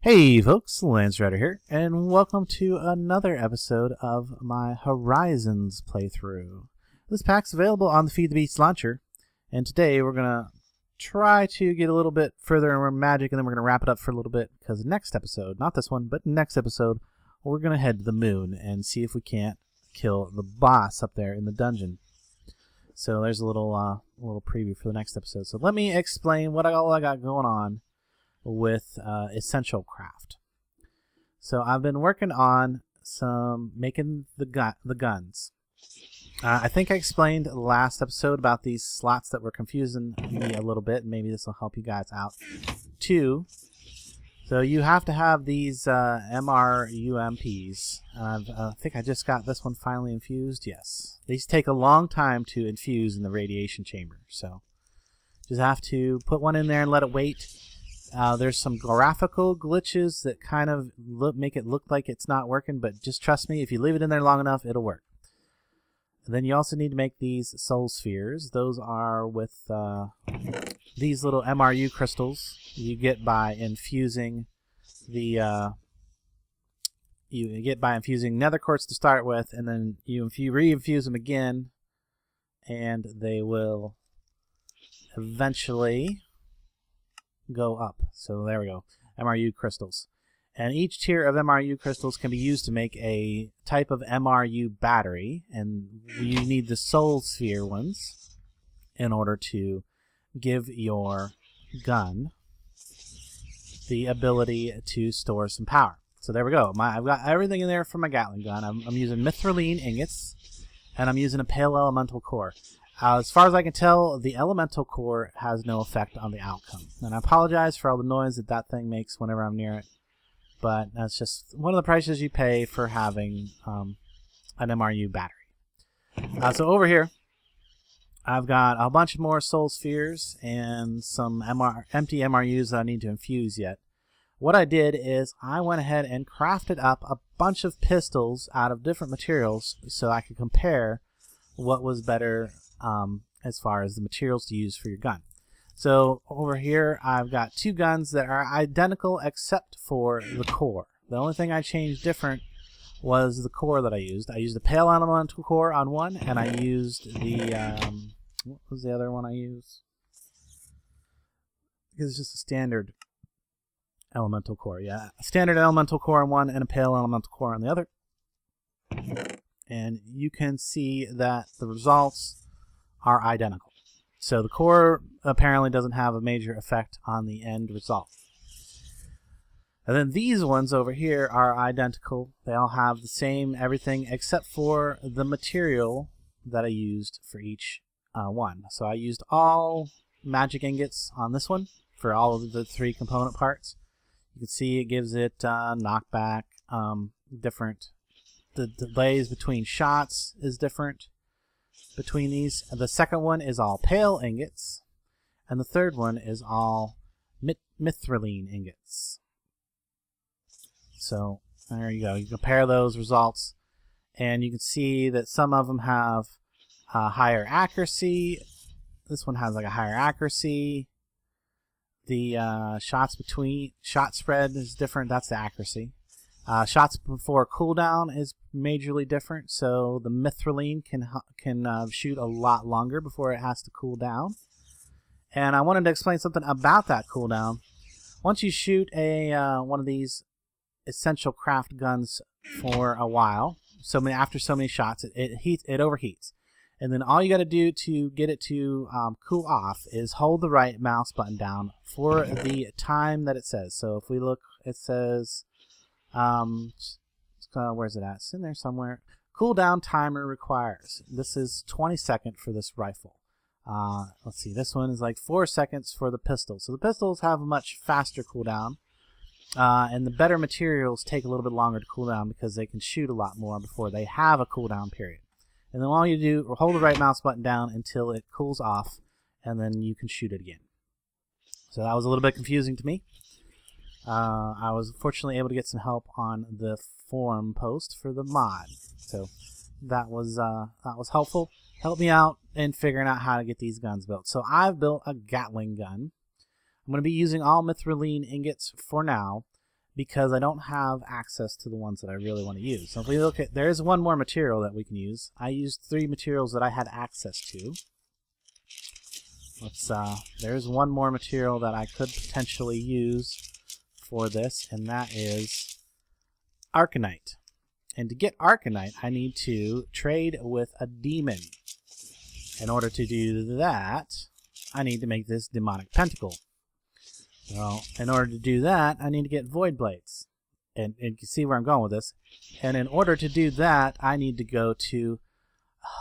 Hey folks, Landstryder here, and welcome to another episode of my Horizons playthrough. This pack's available on the Feed the Beast launcher, and today we're going to try to get a little bit further in our magic, and then we're going to wrap it up for a little bit, because next episode, not this one, but next episode, we're going to head to the moon and see if we can't kill the boss up there in the dungeon. So there's a little preview for the next episode. So let me explain what all I got going on with Essential Craft. So I've been working on making the guns. I think I explained last episode about these slots that were confusing me a little bit, and maybe this will help you guys out too. So you have to have these MRUMPs. I think I just got this one finally infused. Yes, these take a long time to infuse in the radiation chamber, so just have to put one in there and let it wait. There's some graphical glitches that kind of make it look like it's not working, but just trust me, if you leave it in there long enough, it'll work. And then you also need to make these soul spheres. Those are with these little MRU crystals you get by infusing the nether quartz to start with, and then you re-infuse them again, and they will eventually go up. So there we go, MRU crystals. And each tier of MRU crystals can be used to make a type of MRU battery, and you need the soul sphere ones in order to give your gun the ability to store some power. So there we go. I've got everything in there for my Gatling gun. I'm using mithrylene ingots, and I'm using a pale elemental core. As far as I can tell, the elemental core has no effect on the outcome. And I apologize for all the noise that thing makes whenever I'm near it. But that's just one of the prices you pay for having an MRU battery. So over here, I've got a bunch more soul spheres and some empty MRUs that I need to infuse yet. What I did is I went ahead and crafted up a bunch of pistols out of different materials so I could compare what was better as far as the materials to use for your gun. So over here I've got two guns that are identical except for the core. The only thing I changed different was the core that I used. I used the pale elemental core on one, and I used the what was the other one I used? Because it's just a standard elemental core. Yeah, a standard elemental core on one and a pale elemental core on the other. And you can see that the results are identical. So the core apparently doesn't have a major effect on the end result. And then these ones over here are identical. They all have the same everything except for the material that I used for each one. So I used all magic ingots on this one for all of the three component parts. You can see it gives it knockback, different. The delays between shots is different between these. The second one is all pale ingots, and the third one is all mithrylene ingots. So there you go. You compare those results, and you can see that some of them have higher accuracy. This one has like a higher accuracy. The shot spread is different. That's the accuracy. Shots before cooldown is majorly different, so the mithrylene can shoot a lot longer before it has to cool down. And I wanted to explain something about that cooldown. Once you shoot a one of these essential craft guns for a while, after so many shots, it overheats, and then all you got to do to get it to cool off is hold the right mouse button down for the time that it says. So if we look, it says. Where's it at? It's in there somewhere. Cooldown timer requires. This is 20 seconds for this rifle. Let's see. This one is like 4 seconds for the pistol. So the pistols have a much faster cooldown, and the better materials take a little bit longer to cool down because they can shoot a lot more before they have a cooldown period. And then all you do, hold the right mouse button down until it cools off, and then you can shoot it again. So that was a little bit confusing to me. I was fortunately able to get some help on the forum post for the mod, so that was helpful. Helped me out in figuring out how to get these guns built. So I've built a Gatling gun. I'm going to be using all mithrylene ingots for now. because I don't have access to the ones that I really want to use. So if we look at, there's one more material that we can use. I used 3 materials that I had access to. There's one more material that I could potentially use for this, and that is Arcanite. And to get Arcanite, I need to trade with a demon. In order to do that, I need to make this demonic pentacle. Well, in order to do that, I need to get Void Blades. And you can see where I'm going with this. And in order to do that, I need to go to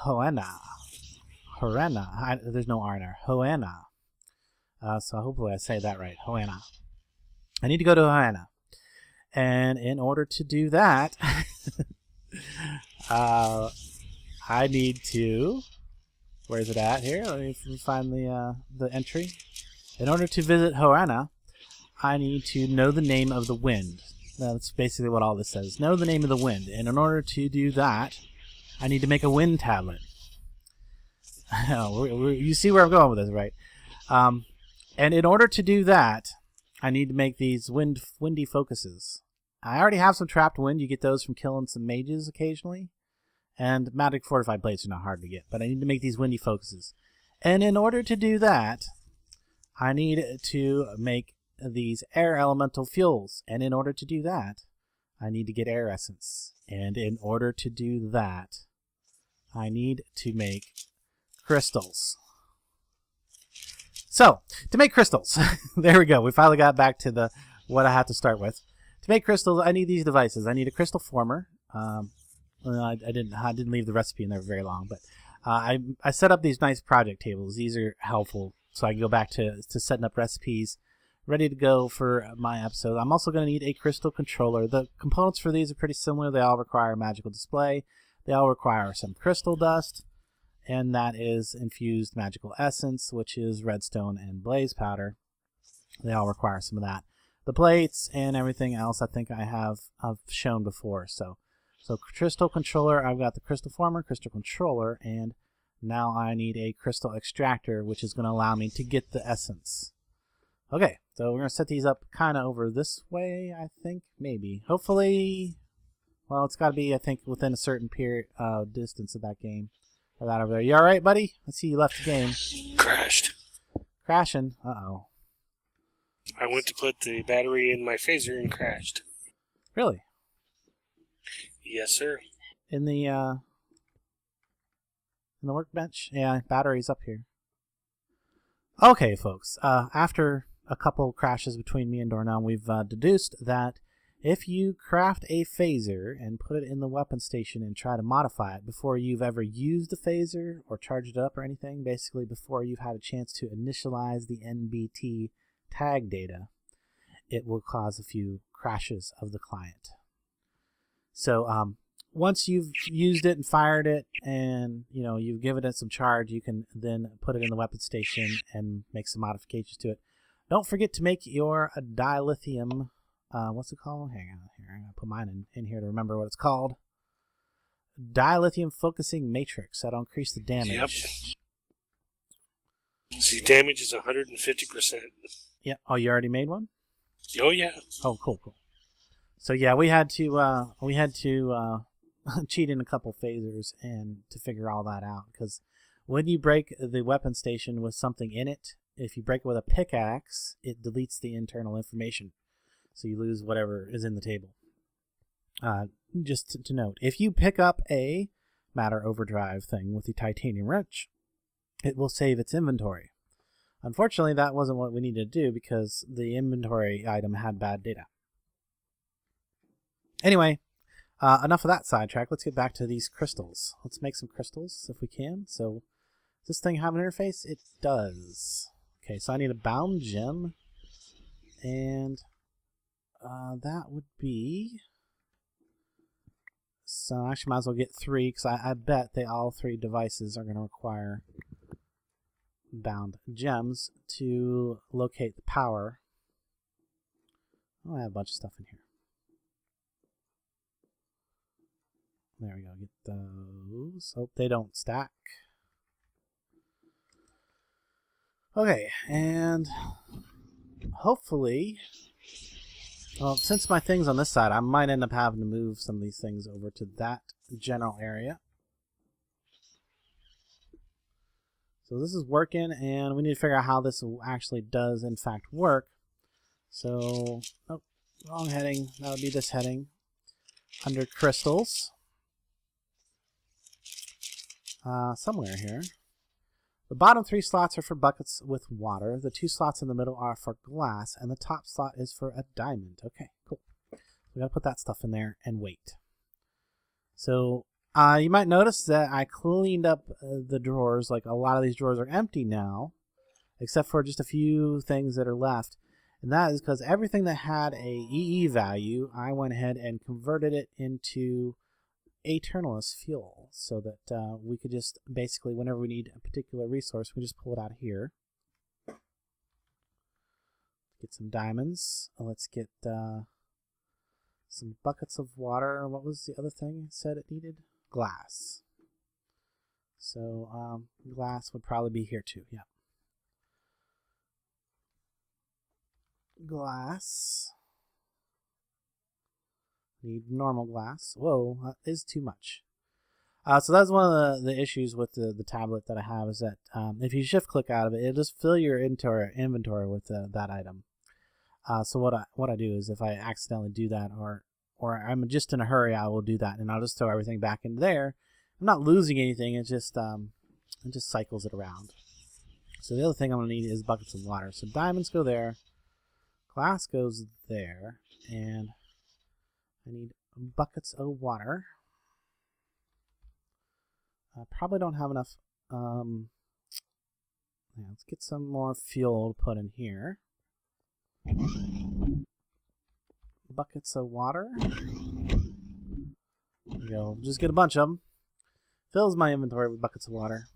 Hoenna. There's no R in there. Hoenna. So hopefully I say that right. Hoenna. I need to go to Hoenna. And in order to do that, I need to... Where is it at here? Let me find the entry. In order to visit Hoenna, I need to know the name of the wind. That's basically what all this says. Know the name of the wind. And in order to do that, I need to make a wind tablet. You see where I'm going with this, right? And in order to do that, I need to make these windy focuses. I already have some trapped wind. You get those from killing some mages occasionally. And magic fortified plates are not hard to get. But I need to make these windy focuses. And in order to do that, I need to make these air elemental fuels. And in order to do that, I need to get air essence. And in order to do that, I need to make crystals. So, to make crystals, there we go. We finally got back to what I have to start with. To make crystals, I need these devices. I need a crystal former. I didn't leave the recipe in there very long, but I set up these nice project tables. These are helpful, so I can go back to setting up recipes, ready to go for my episode. I'm also going to need a crystal controller. The components for these are pretty similar. They all require a magical display. They all require some crystal dust, and that is infused magical essence, which is redstone and blaze powder. They all require some of that. The plates and everything else I think I've shown before. So crystal controller, I've got the crystal former, crystal controller, and now I need a crystal extractor, which is going to allow me to get the essence. Okay, so we're going to set these up kind of over this way, I think, maybe. Hopefully, well, it's got to be, I think, within a certain period distance of that game. Or that over there. You all right, buddy? I see you left the game. Crashed. Crashing? Uh-oh. I went to put the battery in my phaser and crashed. Really? Yes, sir. In the workbench? Yeah, battery's up here. Okay, folks. After a couple crashes between me and Dornell, we've deduced that if you craft a phaser and put it in the weapon station and try to modify it before you've ever used the phaser or charged it up or anything, basically before you've had a chance to initialize the NBT tag data, it will cause a few crashes of the client. So once you've used it and fired it and you've given it some charge, you can then put it in the weapon station and make some modifications to it. Don't forget to make your dilithium, what's it called? Hang on here, I'm going to put mine in here to remember what it's called. Dilithium focusing matrix. That'll increase the damage. Yep. See, damage is 150%. Yeah. Oh, you already made one? Oh, yeah. Oh, cool. So yeah, we had to cheat in a couple phasers and to figure all that out, because when you break the weapon station with something in it, if you break it with a pickaxe, it deletes the internal information, so you lose whatever is in the table. Just to note, if you pick up a matter overdrive thing with the titanium wrench, it will save its inventory. Unfortunately, that wasn't what we needed to do because the inventory item had bad data. Anyway, enough of that sidetrack. Let's get back to these crystals. Let's make some crystals if we can. So, does this thing have an interface? It does. Okay, so I need a bound gem, and that would be... So I actually might as well get 3, because I bet all 3 devices are going to require bound gems to locate the power. Oh, I have a bunch of stuff in here. There we go, get those. Hope they don't stack. Okay, and hopefully Well, since my thing's on this side, I might end up having to move some of these things over to that general area. So this is working, and we need to figure out how this actually does in fact work. So, oh, wrong heading. That would be this heading. Under crystals. Somewhere here. The bottom 3 slots are for buckets with water. The 2 slots in the middle are for glass, and the top slot is for a diamond. Okay, cool. We gotta put that stuff in there and wait. So you might notice that I cleaned up the drawers. Like, a lot of these drawers are empty now, except for just a few things that are left. And that is because everything that had a EE value, I went ahead and converted it into Eternalist fuel, so that we could just basically, whenever we need a particular resource, we just pull it out of here. Get some diamonds. Let's get some buckets of water. What was the other thing it said it needed? Glass. So glass would probably be here too. Yeah. Glass. Need normal glass. Whoa, that is too much. So that's one of the issues with the tablet that I have, is that if you shift click out of it, it'll just fill your inventory with that item. So what I do is, if I accidentally do that, or I'm just in a hurry, I will do that, and I'll just throw everything back into there. I'm not losing anything. It just cycles it around. So the other thing I'm gonna need is buckets of water. So diamonds go there, glass goes there, and I need buckets of water. I probably don't have enough. Yeah, let's get some more fuel to put in here. Buckets of water. There we go. Just get a bunch of them. Fills my inventory with buckets of water.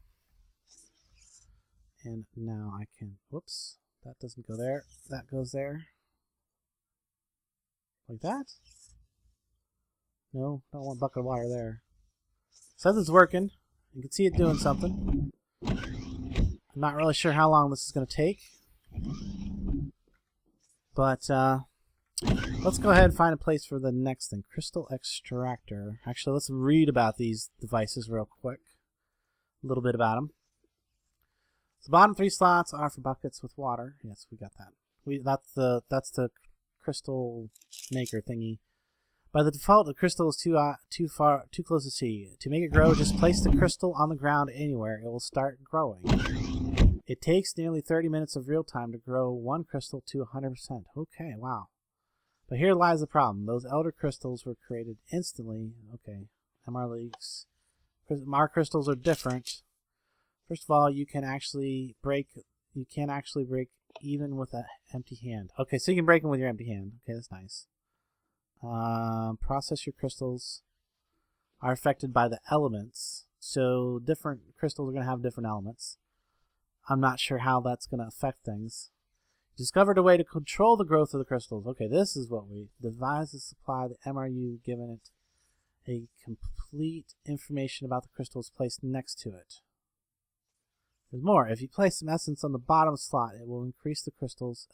And now I can, whoops, that doesn't go there. That goes there. Like that? No, don't want a bucket of water there. Says it's working. You can see it doing something. I'm not really sure how long this is going to take. But let's go ahead and find a place for the next thing. Crystal extractor. Actually, let's read about these devices real quick. A little bit about them. So the bottom 3 slots are for buckets with water. Yes, we got that. That's the crystal maker thingy. By the default, the crystal is too close to see. To make it grow, just place the crystal on the ground anywhere. It will start growing. It takes nearly 30 minutes of real time to grow one crystal to 100%. Okay, wow. But here lies the problem. Those elder crystals were created instantly. Okay, MR leaks. MR crystals are different. First of all, you can't actually break even with an empty hand. Okay, so you can break them with your empty hand. Okay, that's nice. Process your crystals are affected by the elements. So different crystals are going to have different elements. I'm not sure how that's going to affect things. Discovered a way to control the growth of the crystals. Okay, this is what we devised to supply the MRU, given it a complete information about the crystals placed next to it. There's more. If you place some essence on the bottom slot, it will increase the crystal's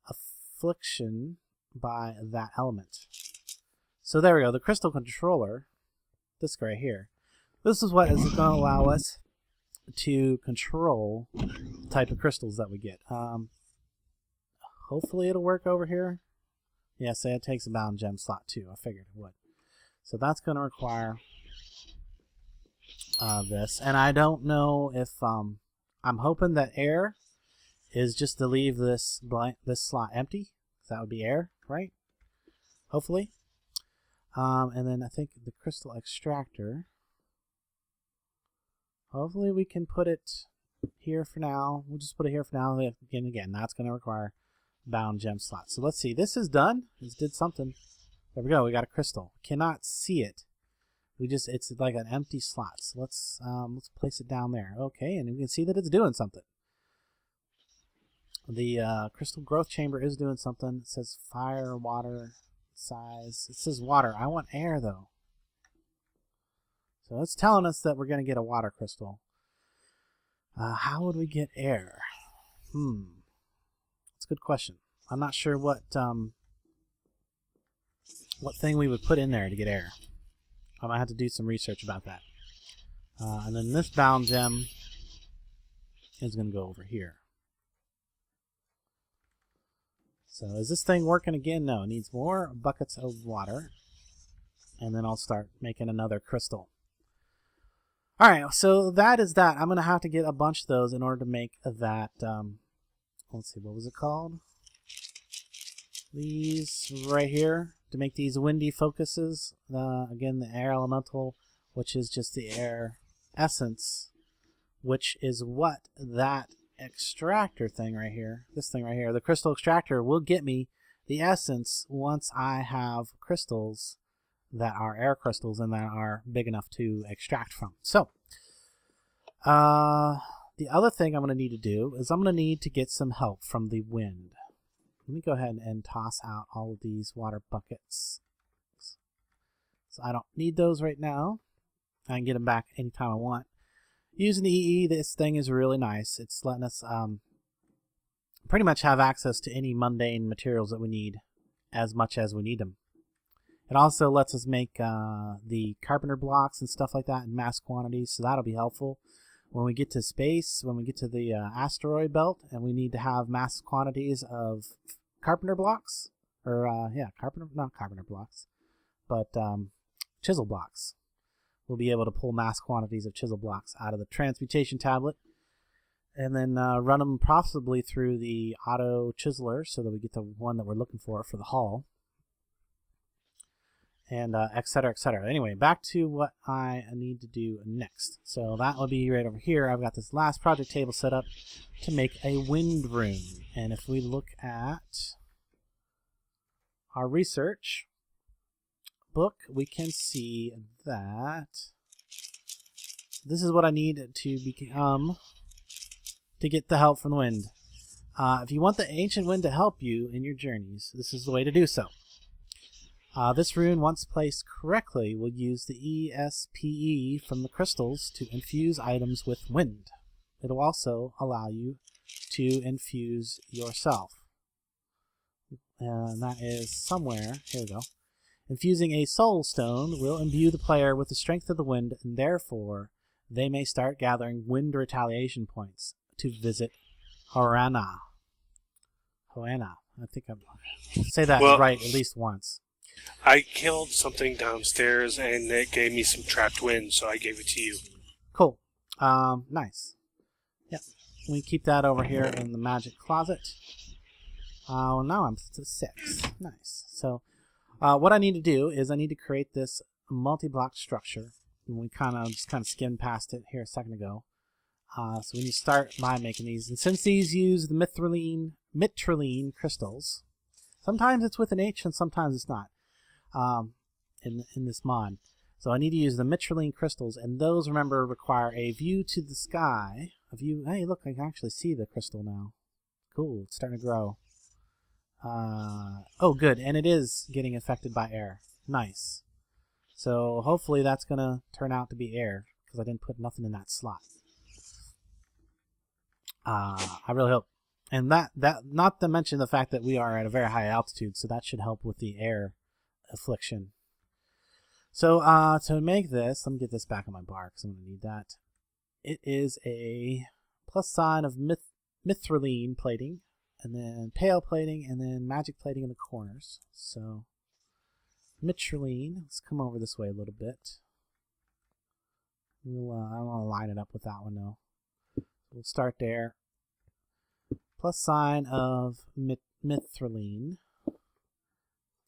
affliction by that element. So there we go. The crystal controller, this guy right here, this is what is going to allow us to control the type of crystals that we get. Hopefully it'll work over here. Yeah, say it takes a bound gem slot too. I figured it would. So that's going to require this. And I don't know if I'm hoping that air is just to leave this slot empty. That would be air, right? Hopefully. And then I think the crystal extractor. Hopefully we can put it here for now. We'll just put it here for now. Again, that's going to require bound gem slot. So let's see. This is done. This did something. There we go. We got a crystal. Cannot see it. It's like an empty slot. So let's place it down there. Okay, and we can see that it's doing something. The crystal growth chamber is doing something. It says fire, water, size. It says water. I want air though. So it's telling us that we're going to get a water crystal. How would we get air? That's a good question. I'm not sure what what thing we would put in there to get air. I'm gonna have to do some research about that. And then this bound gem is gonna go over here. So is this thing working again? No, it needs more buckets of water. And then I'll start making another crystal. Alright, so that is that. I'm going to have to get a bunch of those in order to make that, let's see, what was it called? These right here, to make these windy focuses. Again, the air elemental, which is just the air essence, which is what that extractor thing right here, this thing right here, the crystal extractor will get me the essence once I have crystals that are air crystals and that are big enough to extract from. So, the other thing I'm going to need to do is I'm going to need to get some help from the wind. Let me go ahead and toss out all of these water buckets. So I don't need those right now. I can get them back anytime I want. Using the EE, this thing is really nice. It's letting us pretty much have access to any mundane materials that we need as much as we need them. It also lets us make the carpenter blocks and stuff like that in mass quantities, so that'll be helpful. When we get to space, when we get to the asteroid belt, and we need to have mass quantities of carpenter blocks, or not carpenter blocks, but chisel blocks. We'll be able to pull mass quantities of chisel blocks out of the transmutation tablet and then run them possibly through the auto chiseler so that we get the one that we're looking for the hull, and et cetera, et cetera. Anyway, back to what I need to do next. So that will be right over here. I've got this last project table set up to make a wind room. And if we look at our research book, we can see that this is what I need to become to get the help from the wind. If you want the ancient wind to help you in your journeys, this is the way to do so. This rune, once placed correctly, will use the ESPE from the crystals to infuse items with wind. It will also allow you to infuse yourself. And that is somewhere. Here we go. Infusing a soul stone will imbue the player with the strength of the wind, and therefore they may start gathering wind retaliation points to visit Hoana. I think I'll say that right at least once. I killed something downstairs and it gave me some trapped wind, so I gave it to you. Cool. Nice. Yep. We keep that over here in the magic closet. Now I'm to 6. Nice. So, what I need to do is I need to create this multi-block structure. And we kind of skimmed past it here a second ago. So we need to start by making these. And since these use the mitraline crystals, sometimes it's with an H and sometimes it's not. In this mod. So I need to use the mitraline crystals, and those, remember, require a view to the sky. Hey, look, I can actually see the crystal now. Cool, it's starting to grow. Oh, good, and it is getting affected by air. Nice. So hopefully that's going to turn out to be air, because I didn't put nothing in that slot. I really hope. And that not to mention the fact that we are at a very high altitude, so that should help with the air affliction. So to make this, let me get this back on my bar because I'm going to need that. It is a plus sign of mitraline plating, and then pale plating, and then magic plating in the corners. So mitraline, let's come over this way a little bit. I want to line it up with that one though. We'll start there. Plus sign of mitraline.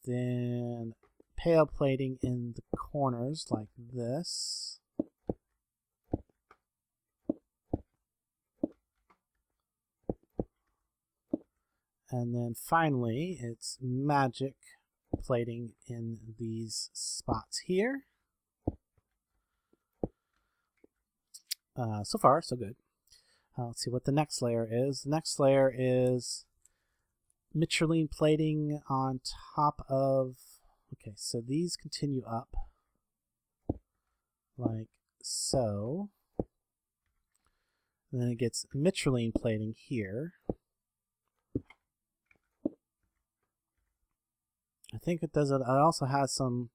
Then pale plating in the corners like this. And then finally, it's magic plating in these spots here. So far, so good. Let's see what the next layer is. The next layer is mitraline plating on top of... Okay, so these continue up like so. And then it gets mitraline plating here. I think it does. It also has some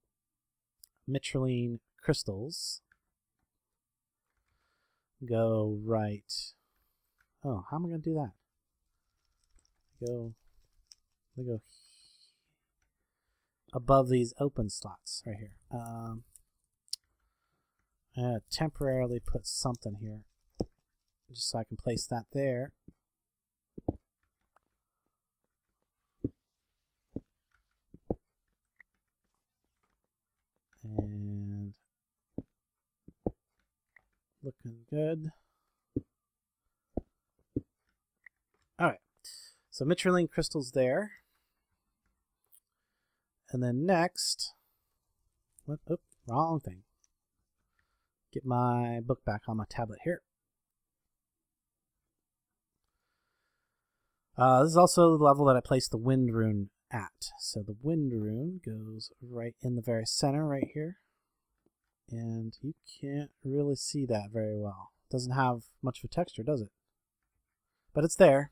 mitraline crystals. Go right. Oh, how am I going to do that? Go above these open slots right here. I'm going to temporarily put something here just so I can place that there. And looking good. Alright, so mitraline crystals there. And then next, wrong thing. Get my book back on my tablet here. This is also the level that I placed the wind rune at. So the wind rune goes right in the very center right here. And you can't really see that very well. It doesn't have much of a texture, does it? But it's there.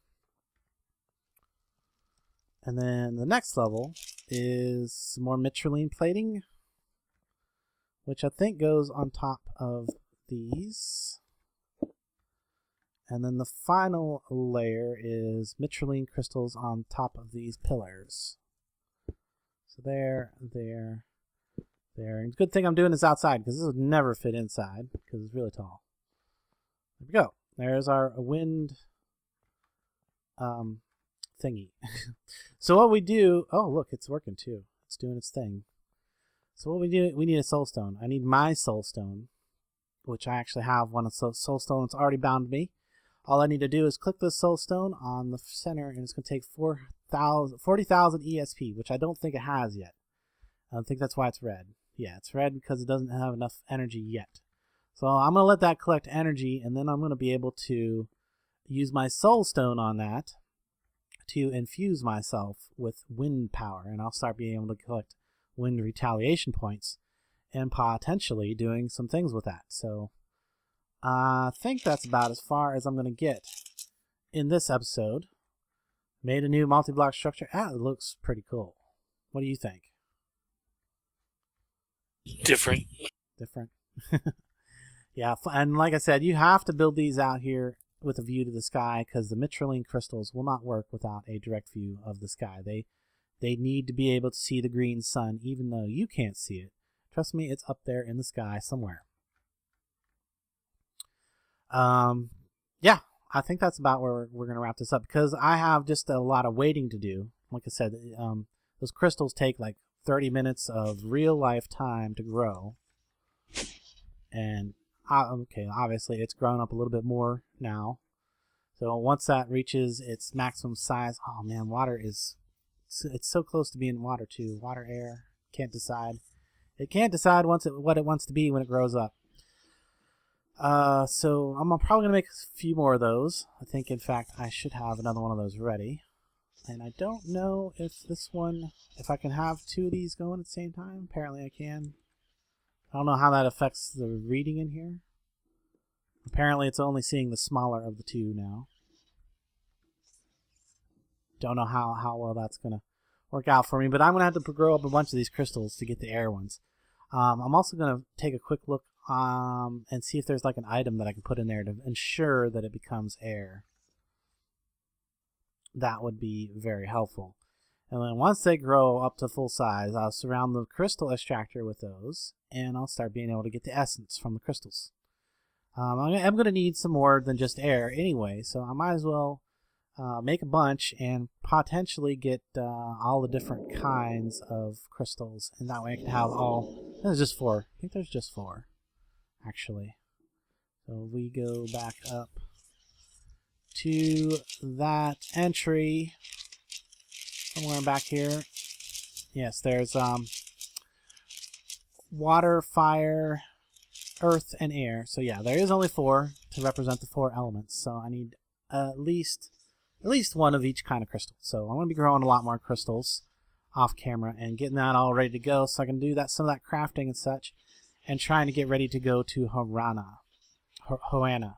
And then the next level is some more mitraline plating, which I think goes on top of these. And then the final layer is mitraline crystals on top of these pillars. So there. And good thing I'm doing this outside, because this would never fit inside, because it's really tall. There we go. There's our wind thingy. So what we do, oh look, it's working too. It's doing its thing. So what we do, we need a soul stone. I need my soul stone, which I actually have one of the soul stone that's already bound to me. All I need to do is click the soul stone on the center, and it's going to take 40,000 ESP, which I don't think it has yet. I don't think that's why it's red. Yeah, it's red because it doesn't have enough energy yet. So I'm going to let that collect energy, and then I'm going to be able to use my soul stone on that to infuse myself with wind power, and I'll start being able to collect wind retaliation points and potentially doing some things with that. So I think that's about as far as I'm going to get in this episode. Made a new multi-block structure. It looks pretty cool. What do you think? Different. Yeah, and like I said, you have to build these out here with a view to the sky, because the mitraline crystals will not work without a direct view of the sky. They need to be able to see the green sun, even though you can't see it. Trust me, it's up there in the sky somewhere. Yeah, I think that's about where we're going to wrap this up, because I have just a lot of waiting to do. Like I said, those crystals take like 30 minutes of real life time to grow. And okay, obviously it's grown up a little bit more now. So once that reaches its maximum size, oh man, water is, it's so close to being water too. Water, air, can't decide. It can't decide what it wants to be when it grows up. So I'm probably going to make a few more of those. I think, in fact, I should have another one of those ready. And I don't know if this one, if I can have two of these going at the same time. Apparently I can. I don't know how that affects the reading in here. Apparently it's only seeing the smaller of the two now. Don't know how well that's going to work out for me, but I'm going to have to grow up a bunch of these crystals to get the air ones. I'm also going to take a quick look and see if there's like an item that I can put in there to ensure that it becomes air. That would be very helpful. And then once they grow up to full size, I'll surround the crystal extractor with those, and I'll start being able to get the essence from the crystals. I'm going to need some more than just air anyway, so I might as well make a bunch and potentially get all the different kinds of crystals, and that way I can have all. There's just 4. I think there's just 4, actually. So we go back up to that entry somewhere back here. Yes, there's water, fire, earth, and air. So yeah, there is only 4 to represent the 4 elements. So I need at least one of each kind of crystal. So I'm going to be growing a lot more crystals off camera and getting that all ready to go, so I can do some of that crafting and such, and trying to get ready to go to Hoana.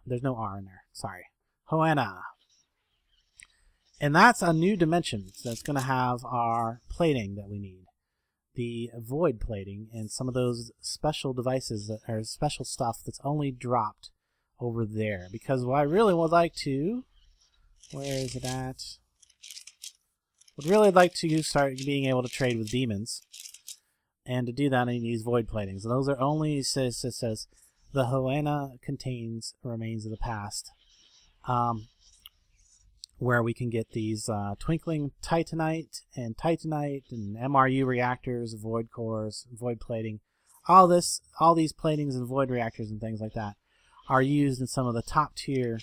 There's no R in there. Sorry. Hoana. And that's a new dimension that's going to have our plating that we need. the void plating and some of those special devices that are special stuff that's only dropped over there. Because what I really would like to, where is it at? Would really like to start being able to trade with demons, and to do that I need these void platings. And those are only, it says the Hoena contains remains of the past, where we can get these twinkling titanite and MRU reactors, void cores, void plating. All these platings and void reactors and things like that are used in some of the top tier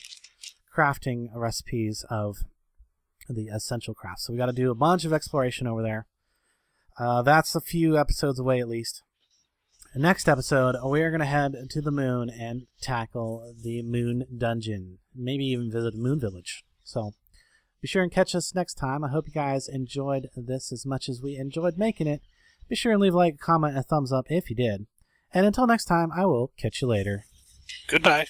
crafting recipes of the essential crafts. So we got to do a bunch of exploration over there. That's a few episodes away at least. Next episode, we are going to head to the moon and tackle the moon dungeon. Maybe even visit a moon village. So be sure and catch us next time. I hope you guys enjoyed this as much as we enjoyed making it. Be sure and leave a like, comment, and a thumbs up if you did. And until next time, I will catch you later. Goodbye.